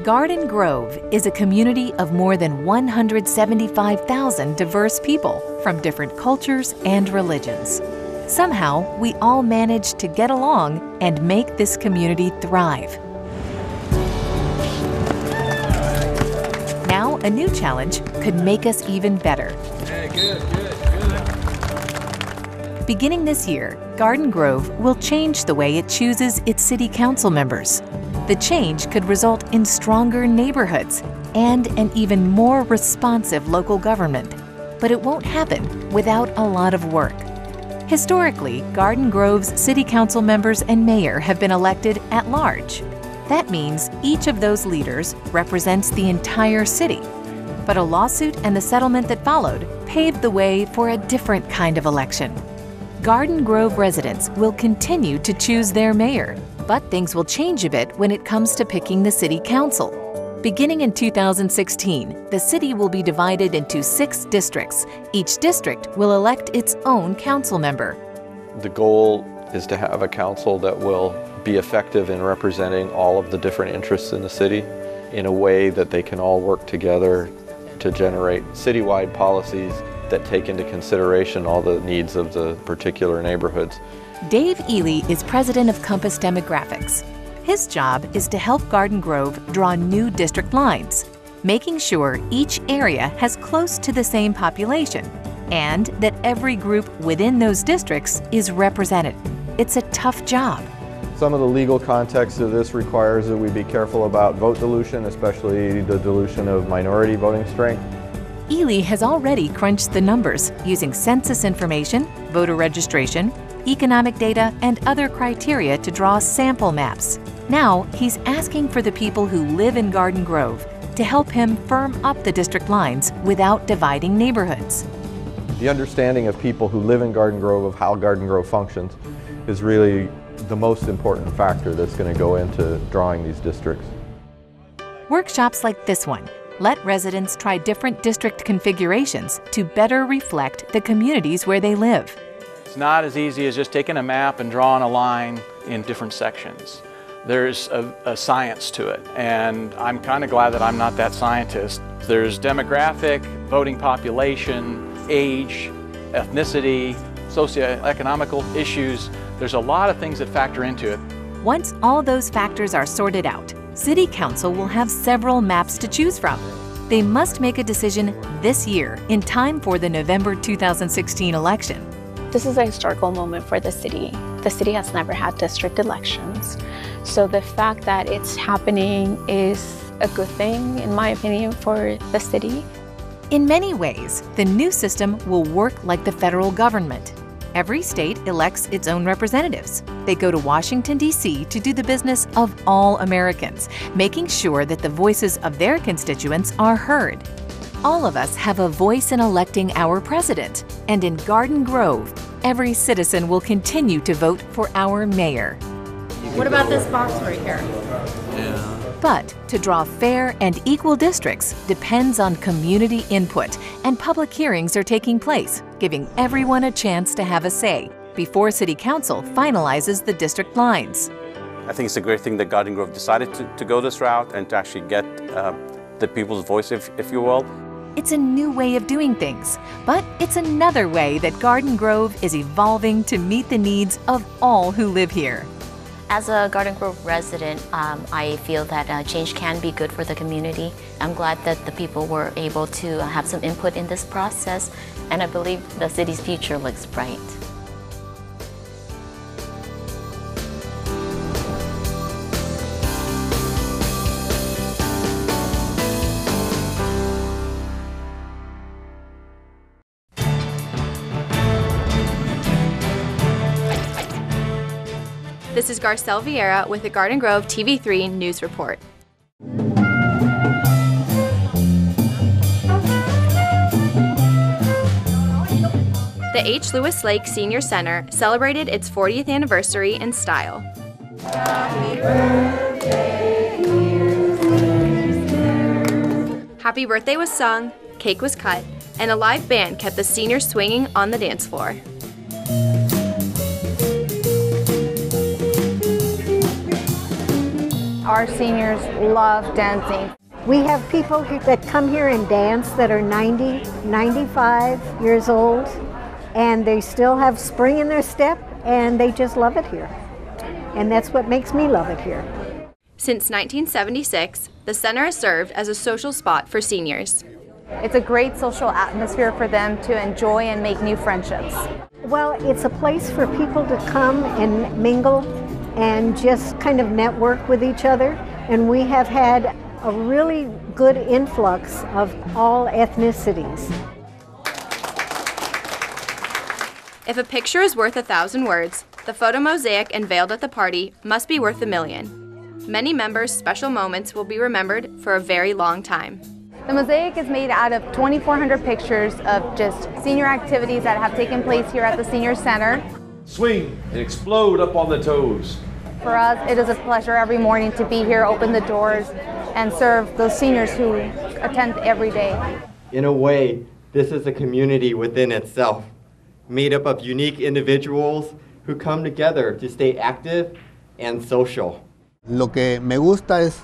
Garden Grove is a community of more than 175,000 diverse people from different cultures and religions. Somehow, we all manage to get along and make this community thrive. Now, a new challenge could make us even better. Hey, good. Beginning this year, Garden Grove will change the way it chooses its city council members. The change could result in stronger neighborhoods and an even more responsive local government. But it won't happen without a lot of work. Historically, Garden Grove's city council members and mayor have been elected at large. That means each of those leaders represents the entire city. But a lawsuit and the settlement that followed paved the way for a different kind of election. Garden Grove residents will continue to choose their mayor, but things will change a bit when it comes to picking the city council. Beginning in 2016, the city will be divided into 6 districts. Each district will elect its own council member. The goal is to have a council that will be effective in representing all of the different interests in the city in a way that they can all work together to generate citywide policies that take into consideration all the needs of the particular neighborhoods. Dave Ely is president of Compass Demographics. His job is to help Garden Grove draw new district lines, making sure each area has close to the same population and that every group within those districts is represented. It's a tough job. Some of the legal context of this requires that we be careful about vote dilution, especially the dilution of minority voting strength. Ely has already crunched the numbers using census information, voter registration, economic data, and other criteria to draw sample maps. Now, he's asking for the people who live in Garden Grove to help him firm up the district lines without dividing neighborhoods. The understanding of people who live in Garden Grove of how Garden Grove functions is really the most important factor that's going to go into drawing these districts. Workshops like this one let residents try different district configurations to better reflect the communities where they live. It's not as easy as just taking a map and drawing a line in different sections. There's a science to it, and I'm kind of glad that I'm not that scientist. There's demographic, voting population, age, ethnicity, socioeconomical issues. There's a lot of things that factor into it. Once all those factors are sorted out, City Council will have several maps to choose from. They must make a decision this year in time for the November 2016 election. This is a historical moment for the city. The city has never had district elections. So the fact that it's happening is a good thing, in my opinion, for the city. In many ways, the new system will work like the federal government. Every state elects its own representatives. They go to Washington, D.C. to do the business of all Americans, making sure that the voices of their constituents are heard. All of us have a voice in electing our president, and in Garden Grove, every citizen will continue to vote for our mayor. What about this box right here? But to draw fair and equal districts depends on community input, and public hearings are taking place, giving everyone a chance to have a say before City Council finalizes the district lines. I think it's a great thing that Garden Grove decided to go this route and to actually get the people's voice, if you will. It's a new way of doing things, but it's another way that Garden Grove is evolving to meet the needs of all who live here. As a Garden Grove resident, I feel that change can be good for the community. I'm glad that the people were able to have some input in this process, and I believe the city's future looks bright. This is Garcelle Vieira with the Garden Grove TV3 News Report. The H. Lewis Lake Senior Center celebrated its 40th anniversary in style. Happy birthday, Happy birthday was sung, cake was cut, and a live band kept the seniors swinging on the dance floor. Our seniors love dancing. We have people that come here and dance that are 90, 95 years old, and they still have spring in their step, and they just love it here. And that's what makes me love it here. Since 1976, the center has served as a social spot for seniors. It's a great social atmosphere for them to enjoy and make new friendships. Well, it's a place for people to come and mingle and just kind of network with each other. And we have had a really good influx of all ethnicities. If a picture is worth 1,000 words, the photo mosaic unveiled at the party must be worth 1,000,000. Many members' special moments will be remembered for a very long time. The mosaic is made out of 2,400 pictures of just senior activities that have taken place here at the Senior Center. Swing and explode up on the toes. For us, it is a pleasure every morning to be here, open the doors, and serve those seniors who attend every day. In a way, this is a community within itself, made up of unique individuals who come together to stay active and social. Lo que me gusta es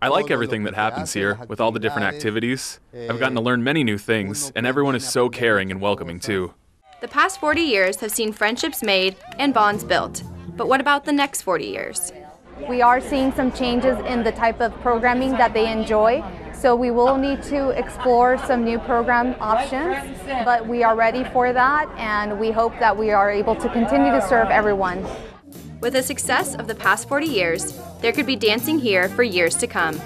I like everything that happens here, with all the different activities. I've gotten to learn many new things, and everyone is so caring and welcoming too. The past 40 years have seen friendships made and bonds built. But what about the next 40 years? We are seeing some changes in the type of programming that they enjoy, so we will need to explore some new program options, but we are ready for that, and we hope that we are able to continue to serve everyone. With the success of the past 40 years, there could be dancing here for years to come.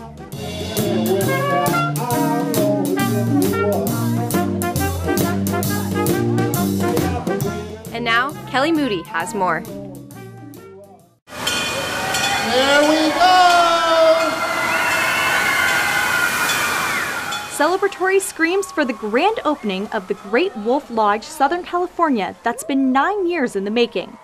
And now, Kelly Moody has more. There we go! Celebratory screams for the grand opening of the Great Wolf Lodge, Southern California, that's been 9 years in the making.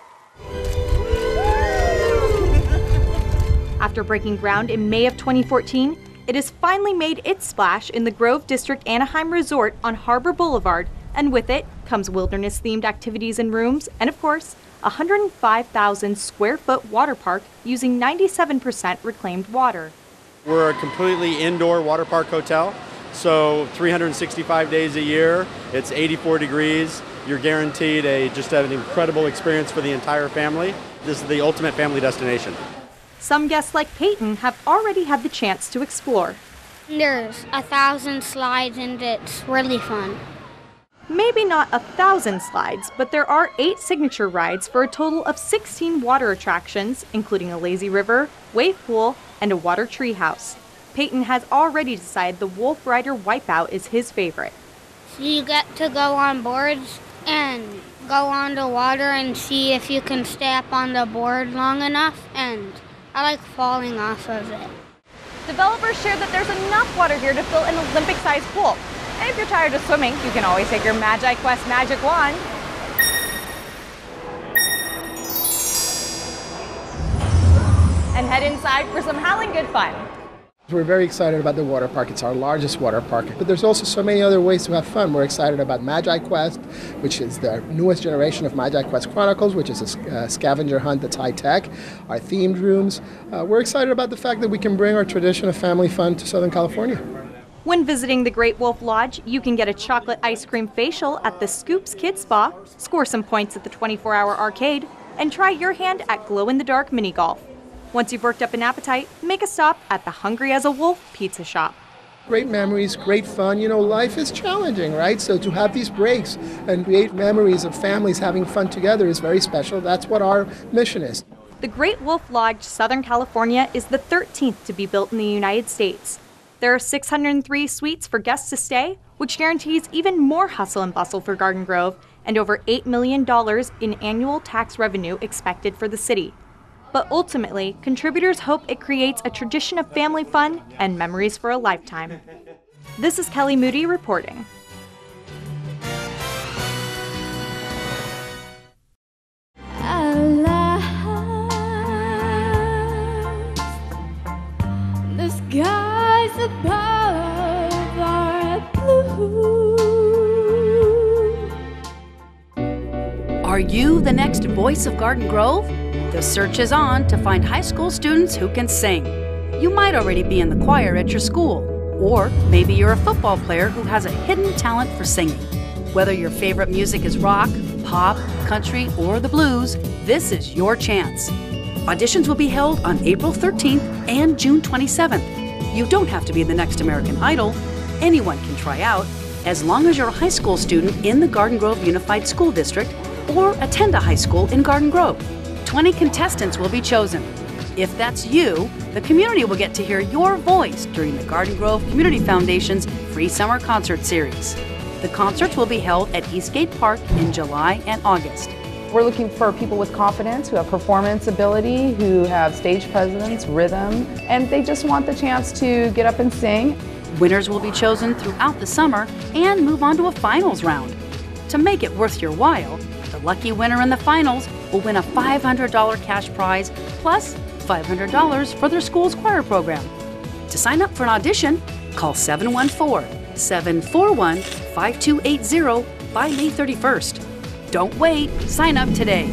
After breaking ground in May of 2014, it has finally made its splash in the Grove District Anaheim Resort on Harbor Boulevard, and with it comes wilderness-themed activities and rooms, and of course, a 105,000 square foot water park using 97% reclaimed water. We're a completely indoor water park hotel, so 365 days a year, it's 84 degrees. You're guaranteed just an incredible experience for the entire family. This is the ultimate family destination. Some guests like Peyton have already had the chance to explore. There's 1,000 slides and it's really fun. Maybe not 1,000 slides, but there are 8 signature rides for a total of 16 water attractions, including a lazy river, wave pool, and a water tree house. Peyton has already decided the Wolf Rider Wipeout is his favorite. So you get to go on boards and go on the water and see if you can stay up on the board long enough, and I like falling off of it. Developers share that there's enough water here to fill an Olympic-sized pool. And if you're tired of swimming, you can always take your MagiQuest Magic Wand and head inside for some howling good fun. We're very excited about the water park. It's our largest water park, but there's also so many other ways to have fun. We're excited about MagiQuest, which is the newest generation of MagiQuest Chronicles, which is a scavenger hunt that's high-tech. Our themed rooms. We're excited about the fact that we can bring our tradition of family fun to Southern California. When visiting the Great Wolf Lodge, you can get a chocolate ice cream facial at the Scoops Kids Spa, score some points at the 24-hour arcade, and try your hand at glow-in-the-dark mini golf. Once you've worked up an appetite, make a stop at the Hungry as a Wolf pizza shop. Great memories, great fun. You know, life is challenging, right? So to have these breaks and create memories of families having fun together is very special. That's what our mission is. The Great Wolf Lodge, Southern California, is the 13th to be built in the United States. There are 603 suites for guests to stay, which guarantees even more hustle and bustle for Garden Grove, and over $8 million in annual tax revenue expected for the city. But ultimately, contributors hope it creates a tradition of family fun and memories for a lifetime. This is Kelly Moody reporting. The skies above are blue. Are you the next voice of Garden Grove? The search is on to find high school students who can sing. You might already be in the choir at your school, or maybe you're a football player who has a hidden talent for singing. Whether your favorite music is rock, pop, country, or the blues, this is your chance. Auditions will be held on April 13th and June 27th. You don't have to be the next American Idol. Anyone can try out, as long as you're a high school student in the Garden Grove Unified School District or attend a high school in Garden Grove. 20 contestants will be chosen. If that's you, the community will get to hear your voice during the Garden Grove Community Foundation's free summer concert series. The concerts will be held at Eastgate Park in July and August. We're looking for people with confidence, who have performance ability, who have stage presence, rhythm, and they just want the chance to get up and sing. Winners will be chosen throughout the summer and move on to a finals round. To make it worth your while, the lucky winner in the finals will win a $500 cash prize plus $500 for their school's choir program. To sign up for an audition, call 714-741-5280 by May 31st. Don't wait, sign up today.